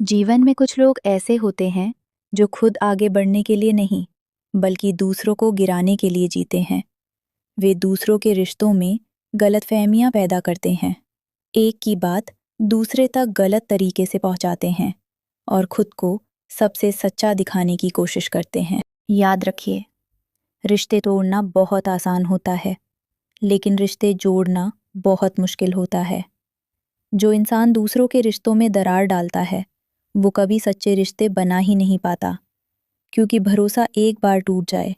जीवन में कुछ लोग ऐसे होते हैं जो खुद आगे बढ़ने के लिए नहीं, बल्कि दूसरों को गिराने के लिए जीते हैं। वे दूसरों के रिश्तों में गलतफहमियां पैदा करते हैं, एक की बात दूसरे तक गलत तरीके से पहुंचाते हैं और खुद को सबसे सच्चा दिखाने की कोशिश करते हैं। याद रखिए, रिश्ते तोड़ना बहुत आसान होता है, लेकिन रिश्ते जोड़ना बहुत मुश्किल होता है। जो इंसान दूसरों के रिश्तों में दरार डालता है, वो कभी सच्चे रिश्ते बना ही नहीं पाता, क्योंकि भरोसा एक बार टूट जाए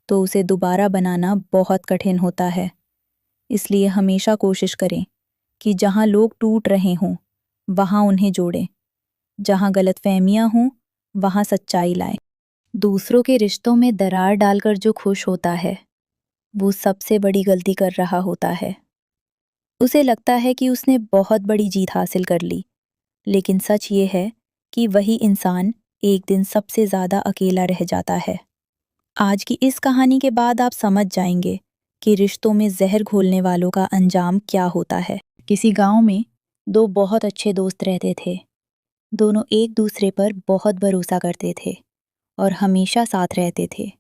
तो उसे दोबारा बनाना बहुत कठिन होता है। इसलिए हमेशा कोशिश करें कि जहाँ लोग टूट रहे हों, वहाँ उन्हें जोड़ें। जहाँ गलतफहमियां हों, वहाँ सच्चाई लाएं। दूसरों के रिश्तों में दरार डालकर जो खुश होता है, वो सबसे बड़ी गलती कर रहा होता है। उसे लगता है कि उसने बहुत बड़ी जीत हासिल कर ली, लेकिन सच ये है कि वही इंसान एक दिन सबसे ज़्यादा अकेला रह जाता है। आज की इस कहानी के बाद आप समझ जाएंगे कि रिश्तों में जहर घोलने वालों का अंजाम क्या होता है। किसी गांव में दो बहुत अच्छे दोस्त रहते थे। दोनों एक दूसरे पर बहुत भरोसा करते थे और हमेशा साथ रहते थे।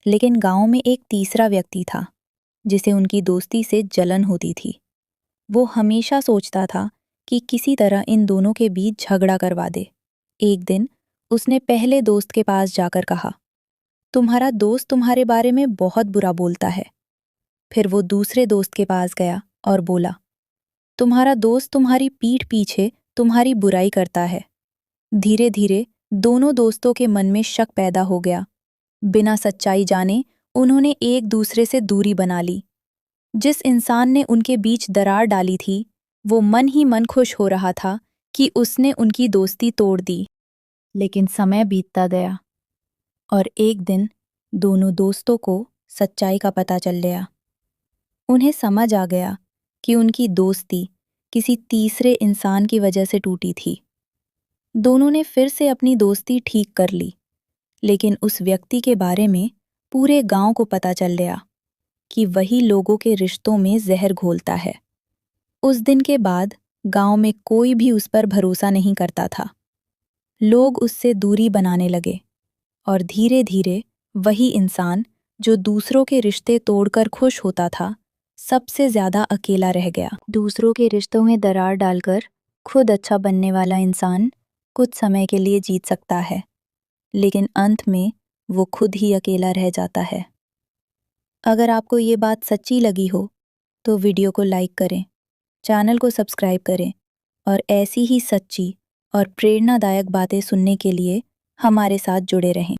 लेकिन गांव में एक तीसरा व्यक्ति था, जिसे उनकी दोस्ती से जलन होती थी। वो हमेशा सोचता था कि किसी तरह इन दोनों के बीच झगड़ा करवा दे। एक दिन उसने पहले दोस्त के पास जाकर कहा, तुम्हारा दोस्त तुम्हारे बारे में बहुत बुरा बोलता है। फिर वो दूसरे दोस्त के पास गया और बोला, तुम्हारा दोस्त तुम्हारी पीठ पीछे तुम्हारी बुराई करता है। धीरे धीरे दोनों दोस्तों के मन में शक पैदा हो गया। बिना सच्चाई जाने उन्होंने एक दूसरे से दूरी बना ली। जिस इंसान ने उनके बीच दरार डाली थी, वो मन ही मन खुश हो रहा था कि उसने उनकी दोस्ती तोड़ दी। लेकिन समय बीतता गया और एक दिन दोनों दोस्तों को सच्चाई का पता चल गया। उन्हें समझ आ गया कि उनकी दोस्ती किसी तीसरे इंसान की वजह से टूटी थी। दोनों ने फिर से अपनी दोस्ती ठीक कर ली, लेकिन उस व्यक्ति के बारे में पूरे गांव को पता चल गया कि वही लोगों के रिश्तों में जहर घोलता है। उस दिन के बाद गांव में कोई भी उस पर भरोसा नहीं करता था। लोग उससे दूरी बनाने लगे और धीरे धीरे वही इंसान जो दूसरों के रिश्ते तोड़कर खुश होता था, सबसे ज्यादा अकेला रह गया। दूसरों के रिश्तों में दरार डालकर खुद अच्छा बनने वाला इंसान कुछ समय के लिए जीत सकता है, लेकिन अंत में वो खुद ही अकेला रह जाता है। अगर आपको ये बात सच्ची लगी हो तो वीडियो को लाइक करें, चैनल को सब्सक्राइब करें और ऐसी ही सच्ची और प्रेरणादायक बातें सुनने के लिए हमारे साथ जुड़े रहें।